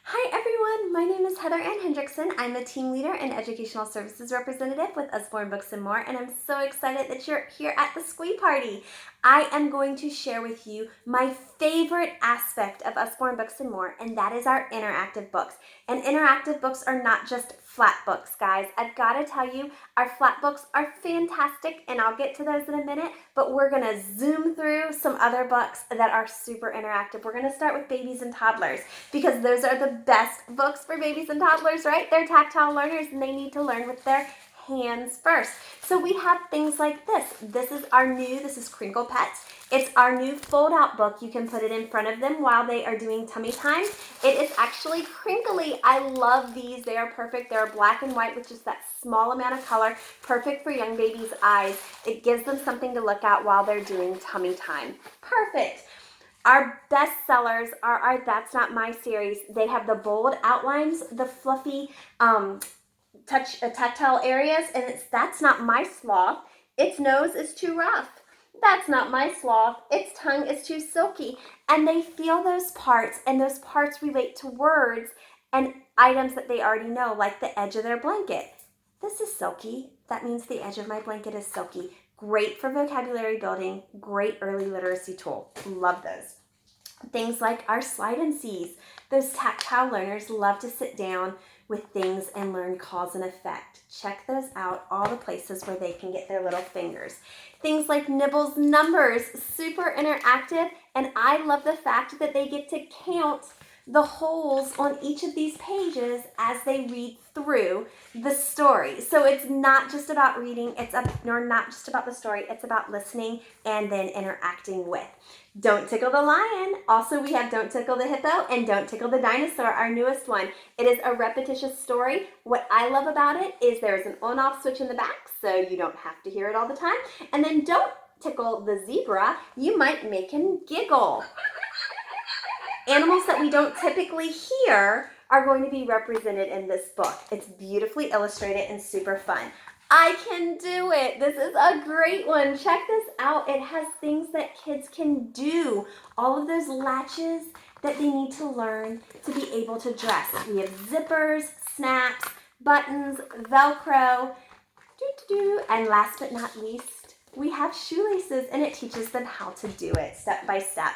Hi everyone, my name is Heather Ann Hendrickson. I'm a team leader and educational services representative with Usborne Books and More, and I'm so excited that you're here at the Squee Party. I am going to share with you my favorite aspect of Usborne Books and More, and that is our interactive books. And interactive books are not just flat books, guys. I've got to tell you, our flat books are fantastic, and I'll get to those in a minute, but we're going to zoom through some other books that are super interactive. We're going to start with babies and toddlers, because those are the best books for babies and toddlers, right? They're tactile learners and they need to learn with their hands first. So we have things like this. This is Crinkle Pets. It's our new fold-out book. You can put it in front of them while they are doing tummy time. It is actually crinkly. I love these. They are perfect. They're black and white with just that small amount of color. Perfect for young babies' eyes. It gives them something to look at while they're doing tummy time. Perfect. Our best sellers are our That's Not My series. They have the bold outlines, the fluffy tactile areas, and That's Not My Sloth. Its nose is too rough. That's not my sloth. Its tongue is too silky. And they feel those parts, and those parts relate to words and items that they already know, like the edge of their blanket. This is silky. That means the edge of my blanket is silky. Great for vocabulary building. Great early literacy tool. Love those. Things like our slide and sees. Those tactile learners love to sit down with things and learn cause and effect. Check those out, all the places where they can get their little fingers. Things like Nibbles Numbers, super interactive, and I love the fact that they get to count the holes on each of these pages as they read through the story. So it's not just about reading, not just about the story, it's about listening and then interacting with. Don't Tickle the Lion. Also, we have Don't Tickle the Hippo and Don't Tickle the Dinosaur, our newest one. It is a repetitious story. What I love about it is there's an on-off switch in the back, so you don't have to hear it all the time. And then Don't Tickle the Zebra. You might make him giggle. Animals that we don't typically hear are going to be represented in this book. It's beautifully illustrated and super fun. I can do it. This is a great one. Check this out. It has things that kids can do. All of those latches that they need to learn to be able to dress. We have zippers, snaps, buttons, Velcro, and last but not least, we have shoelaces, and it teaches them how to do it step by step.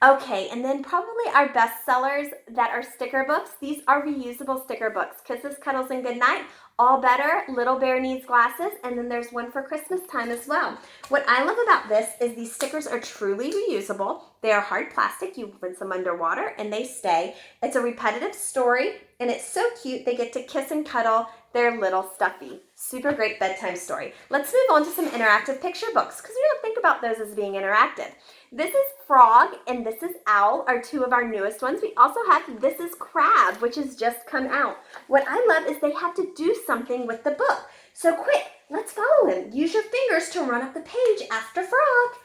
Okay, and then probably our best sellers that are sticker books. These are reusable sticker books. Kisses, Cuddles, and Goodnight, All Better, Little Bear Needs Glasses, and then there's one for Christmas time as well. What I love about this is these stickers are truly reusable. They are hard plastic. You rinse them underwater and they stay. It's a repetitive story, and it's so cute. They get to kiss and cuddle their little stuffy. Super great bedtime story. Let's move on to some interactive picture books, because we don't think about those as being interactive. This is Frog and this is Owl, are two of our newest ones. We also have This is Crab, which has just come out. What I love is they have to do something with the book. So quick, let's follow him. Use your fingers to run up the page after Frog.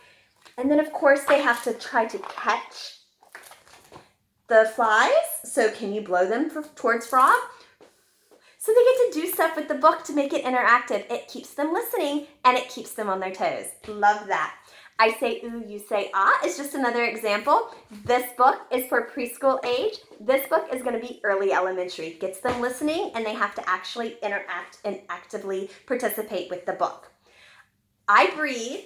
And then of course they have to try to catch the flies. So can you blow them towards Frog? So they get to do stuff with the book to make it interactive. It keeps them listening and it keeps them on their toes. Love that. I Say Ooh, You Say Ah is just another example. This book is for preschool age. This book is going to be early elementary. Gets them listening and they have to actually interact and actively participate with the book. I Breathe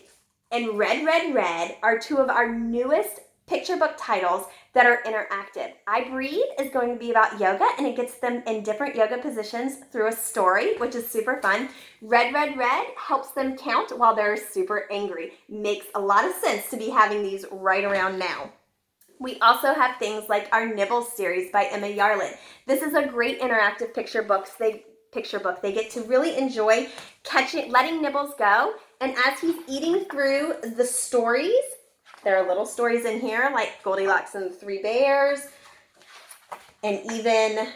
and Red, Red, Red are two of our newest picture book titles that are interactive. I Breathe is going to be about yoga, and it gets them in different yoga positions through a story, which is super fun. Red, Red, Red helps them count while they're super angry. Makes a lot of sense to be having these right around now. We also have things like our Nibbles series by Emma Yarlett. This is a great interactive picture book. They get to really enjoy letting Nibbles go, and as he's eating through the stories, there are little stories in here like Goldilocks and the Three Bears, and even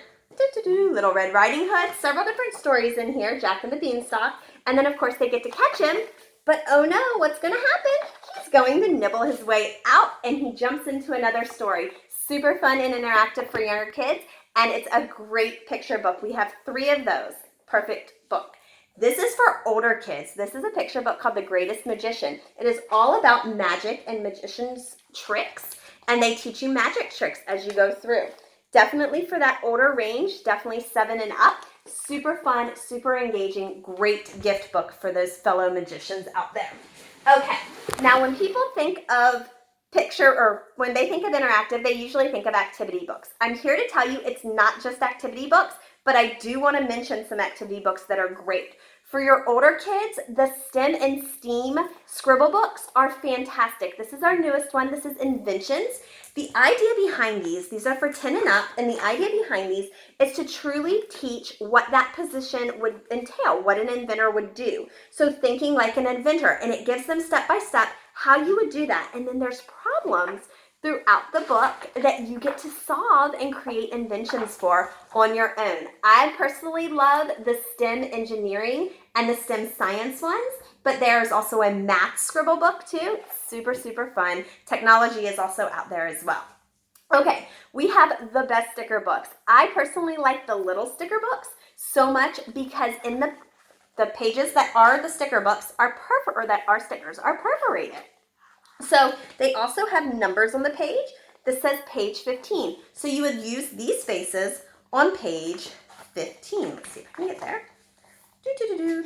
Little Red Riding Hood. Several different stories in here, Jack and the Beanstalk. And then of course they get to catch him, but oh no, what's gonna happen? He's going to nibble his way out and he jumps into another story. Super fun and interactive for younger kids, and it's a great picture book. We have 3 of those. Perfect book. This is for older kids. This is a picture book called The Greatest Magician. It is all about magic and magicians' tricks, and they teach you magic tricks as you go through. Definitely for that older range, definitely 7 and up. Super fun, super engaging, great gift book for those fellow magicians out there. Okay, now when people think of when they think of interactive, they usually think of activity books. I'm here to tell you it's not just activity books, but I do want to mention some activity books that are great. For your older kids, the STEM and STEAM scribble books are fantastic. This is our newest one. This is Inventions. The idea behind these are for 10 and up, and the idea behind these is to truly teach what that position would entail, what an inventor would do. So thinking like an inventor, and it gives them step by step how you would do that. And then there's problems throughout the book that you get to solve and create inventions for on your own. I personally love the STEM engineering and the STEM science ones, but there's also a math scribble book too. Super, super fun. Technology is also out there as well. Okay, we have the best sticker books. I personally like the little sticker books so much because in the pages that are the sticker books are stickers are perforated. So they also have numbers on the page that says page 15. So you would use these faces on page 15. Let's see if I can get there.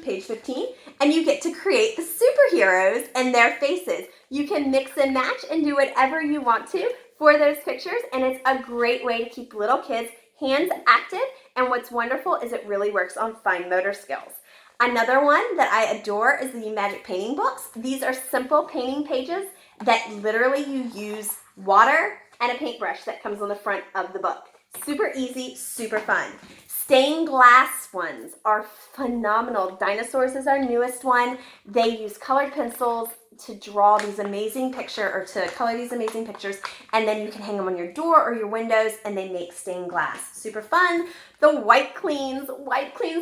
Page 15. And you get to create the superheroes and their faces. You can mix and match and do whatever you want to for those pictures. And it's a great way to keep little kids' hands active. And what's wonderful is it really works on fine motor skills. Another one that I adore is the Magic Painting books. These are simple painting pages that literally you use water and a paintbrush that comes on the front of the book. Super easy, super fun. Stained glass ones are phenomenal. Dinosaurs is our newest one. They use colored pencils to draw these amazing to color these amazing pictures, and then you can hang them on your door or your windows, and they make stained glass. Super fun. The White Cleans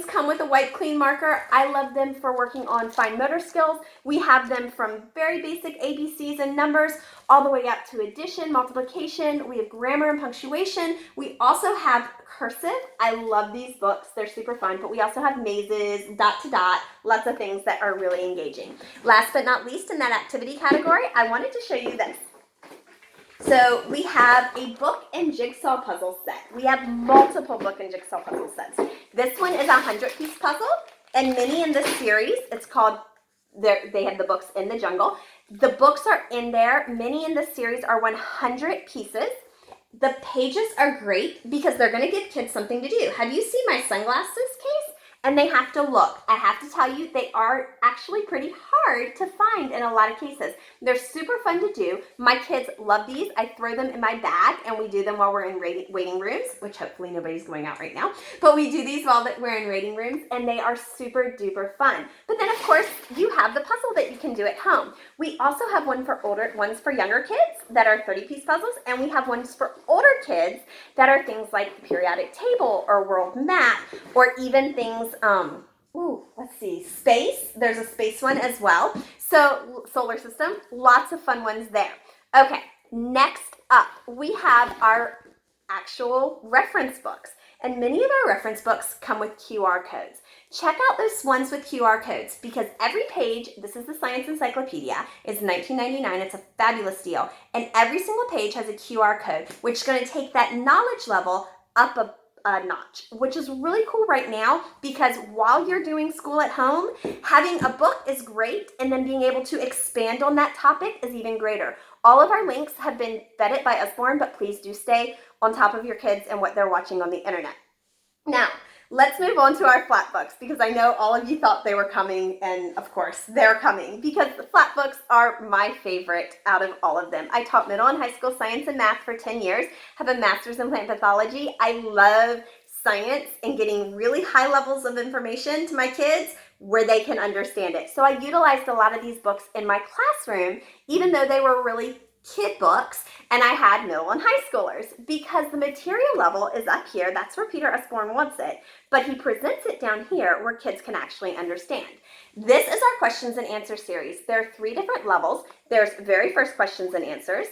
come with a white clean marker. I love them for working on fine motor skills. We have them from very basic ABCs and numbers all the way up to addition, multiplication. We have grammar and punctuation. We also have cursive. I love these books. They're super fun, but we also have mazes, dot to dot, lots of things that are really engaging. Last but not least, in that activity category, I wanted to show you this. So we have a book and jigsaw puzzle set. We have multiple book and jigsaw puzzle sets. This one is a 100-piece puzzle, and many in this series, it's called, they have the books in the jungle. The books are in there. Many in this series are 100 pieces. The pages are great because they're going to give kids something to do. Have you seen my sunglasses case? And they have to look. I have to tell you, they are actually pretty hard to find in a lot of cases. They're super fun to do. My kids love these. I throw them in my bag, and we do them while we're in waiting rooms, which hopefully nobody's going out right now. But we do these while we're in waiting rooms, and they are super duper fun. But then, of course, you have the puzzle that you can do at home. We also have ones for younger kids that are 30-piece puzzles, and we have ones for older kids that are things like the periodic table or world map, or even things let's see, space. There's a space one as well. So solar system, lots of fun ones there. Okay, next up, we have our actual reference books. And many of our reference books come with QR codes. Check out those ones with QR codes because every page, this is the Science Encyclopedia, is $19.99. It's a fabulous deal. And every single page has a QR code, which is going to take that knowledge level up a notch, which is really cool right now because while you're doing school at home, having a book is great, and then being able to expand on that topic is even greater. All of our links have been vetted by Usborne, but please do stay on top of your kids and what they're watching on the internet. Now, let's move on to our flat books because I know all of you thought they were coming, and of course they're coming because the flat books are my favorite out of all of them. I taught middle and high school science and math for 10 years, have a master's in plant pathology. I love science and getting really high levels of information to my kids where they can understand it. So I utilized a lot of these books in my classroom, even though they were really kid books, and I had middle and high schoolers because the material level is up here. That's where Peter Usborne wants it, but he presents it down here where kids can actually understand. This is our questions and answer series. There are 3 different levels. There's very first questions and answers,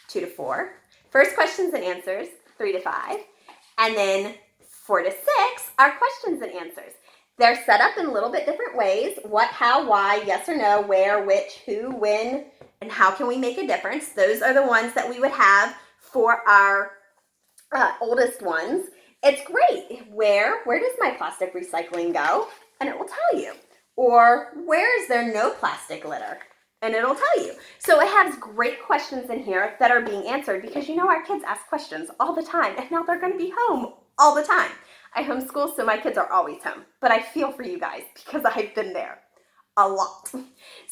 2 to 4, first questions and answers, 3 to 5, and then 4 to 6 are questions and answers. They're set up in a little bit different ways. What, how, why, yes or no, where, which, who, when, and how can we make a difference. Those are the ones that we would have for our oldest ones, it's great. Where does my plastic recycling go? And it will tell you. Or where is there no plastic litter? And it'll tell you. So it has great questions in here that are being answered because our kids ask questions all the time, and now they're going to be home all the time. I homeschool, so my kids are always home, but I feel for you guys because I've been there a lot.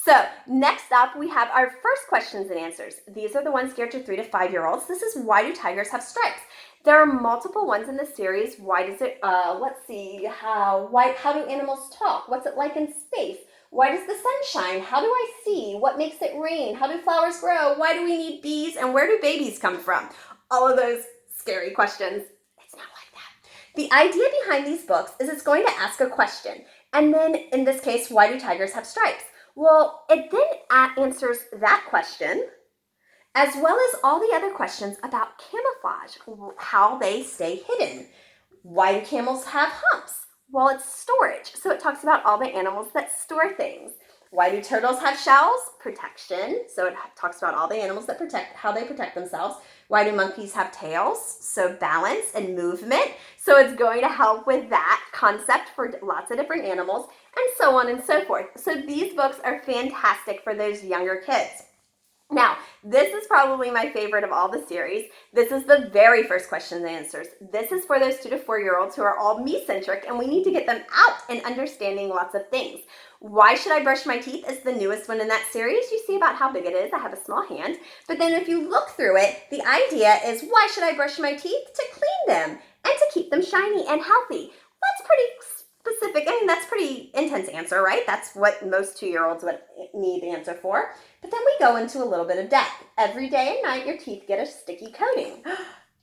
So next up, we have our first questions and answers. These are the ones geared to 3 to 5 year olds. This is, why do tigers have stripes? There are multiple ones in the series. Why does it, let's see, how do animals talk? What's it like in space? Why does the sun shine? How do I see? What makes it rain? How do flowers grow? Why do we need bees? And where do babies come from? All of those scary questions. It's not like that. The idea behind these books is it's going to ask a question. And then in this case, why do tigers have stripes? Well, it then answers that question, as well as all the other questions about camouflage, how they stay hidden. Why do camels have humps? Well, it's storage. So it talks about all the animals that store things. Why do turtles have shells? Protection. So it talks about all the animals that how they protect themselves. Why do monkeys have tails? So balance and movement. So it's going to help with that concept for lots of different animals, and so on and so forth. So these books are fantastic for those younger kids. Now, this is probably my favorite of all the series. This is the very first questions and answers. This is for those 2 to 4 year olds who are all me-centric, and we need to get them out and understanding lots of things. Why should I brush my teeth is the newest one in that series. You see about how big it is. I have a small hand. But then if you look through it, the idea is, why should I brush my teeth? To clean them and to keep them shiny and healthy. That's pretty specific. I mean, that's pretty intense answer, right? That's what most 2-year-olds would need the answer for. But then we go into a little bit of depth. Every day and night, your teeth get a sticky coating.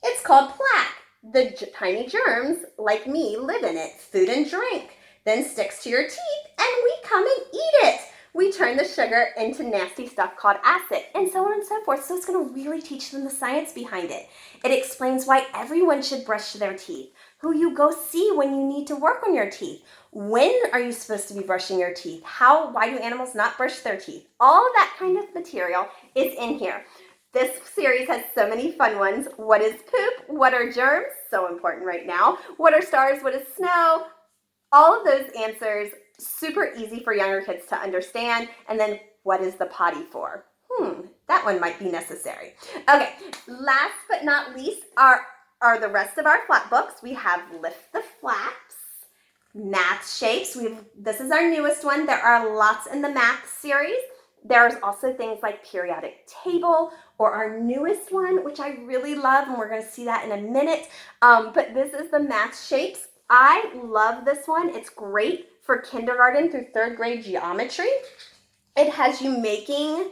It's called plaque. The tiny germs, like me, live in it. Food and drink then sticks to your teeth, and we come and eat it. We turn the sugar into nasty stuff called acid, and so on and so forth. So it's going to really teach them the science behind it. It explains why everyone should brush their teeth, who you go see when you need to work on your teeth. When are you supposed to be brushing your teeth? Why do animals not brush their teeth? All of that kind of material is in here. This series has so many fun ones. What is poop? What are germs? So important right now. What are stars? What is snow? All of those answers, super easy for younger kids to understand. And then, what is the potty for? That one might be necessary. Okay, last but not least are the rest of our flat books. We have Lift the Flaps, Math Shapes. This is our newest one. There are lots in the math series. There's also things like Periodic Table, or our newest one, which I really love, and we're going to see that in a minute. But this is the Math Shapes. I love this one. It's great for kindergarten through 3rd grade geometry. It has you making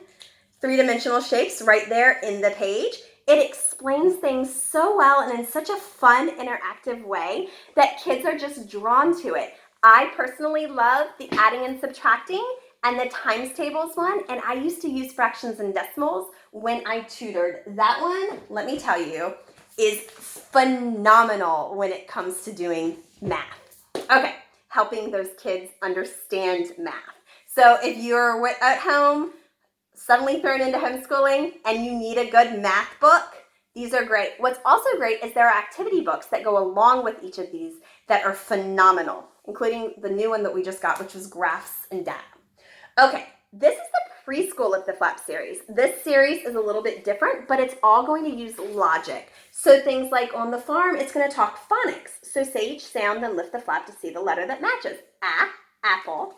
3-dimensional shapes right there in the page. It explains things so well and in such a fun, interactive way that kids are just drawn to it. I personally love the adding and subtracting and the times tables one, and I used to use fractions and decimals when I tutored. That one, let me tell you, is phenomenal when it comes to doing math. Okay, helping those kids understand math. So if you're at home, suddenly thrown into homeschooling, and you need a good math book, these are great. What's also great is there are activity books that go along with each of these that are phenomenal, including the new one that we just got, which was Graphs and Data. Okay, this is the preschool Lift the Flap series. This series is a little bit different, but it's all going to use logic. So things like on the farm, it's going to talk phonics. So say each sound, then lift the flap to see the letter that matches. Apple.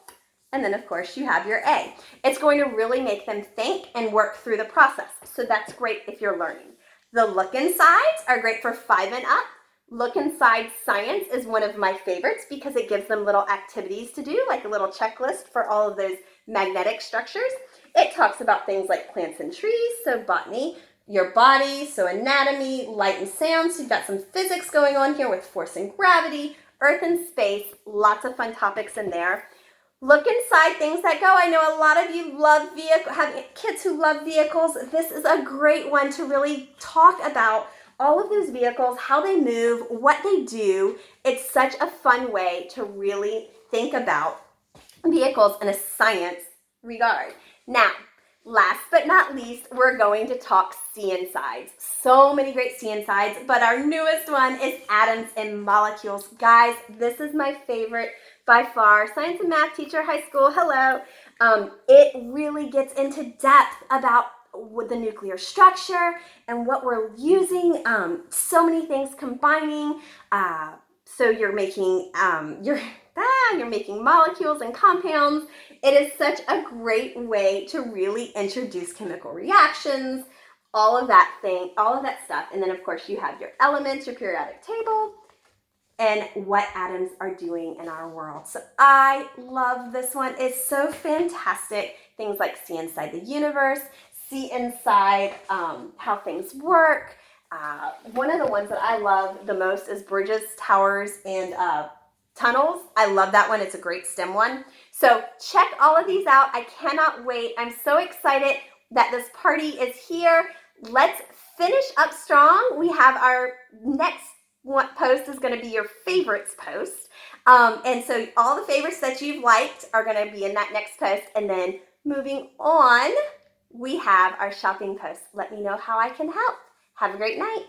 And then, of course, you have your A. It's going to really make them think and work through the process. So that's great if you're learning. The Look Insides are great for 5 and up. Look Inside Science is one of my favorites because it gives them little activities to do, like a little checklist for all of those magnetic structures. It talks about things like plants and trees, so botany, your body, so anatomy, light and sound. So you've got some physics going on here with force and gravity, earth and space, lots of fun topics in there. Look Inside Things That Go. I know a lot of you have kids who love vehicles. This is a great one to really talk about all of those vehicles, how they move, what they do. It's such a fun way to really think about vehicles in a science regard. Now, Last but not least, we're going to talk CNSides. So many great CNSides, but our newest one is atoms and molecules. Guys, this is my favorite by far. Science and math teacher, high school, hello. It really gets into depth about the nuclear structure and what we're using. So many things combining. So you're making you're making molecules and compounds. It is such a great way to really introduce chemical reactions, all of that stuff. And then of course you have your elements, your periodic table, and what atoms are doing in our world. So I love this one. It's so fantastic. Things like see inside the universe, see inside how things work. One of the ones that I love the most is bridges, towers, and tunnels. I love that one. It's a great STEM one. So check all of these out. I cannot wait. I'm so excited that this party is here. Let's finish up strong. We have our next post is going to be your favorites post. And so all the favorites that you've liked are going to be in that next post. And then moving on, we have our shopping post. Let me know how I can help. Have a great night.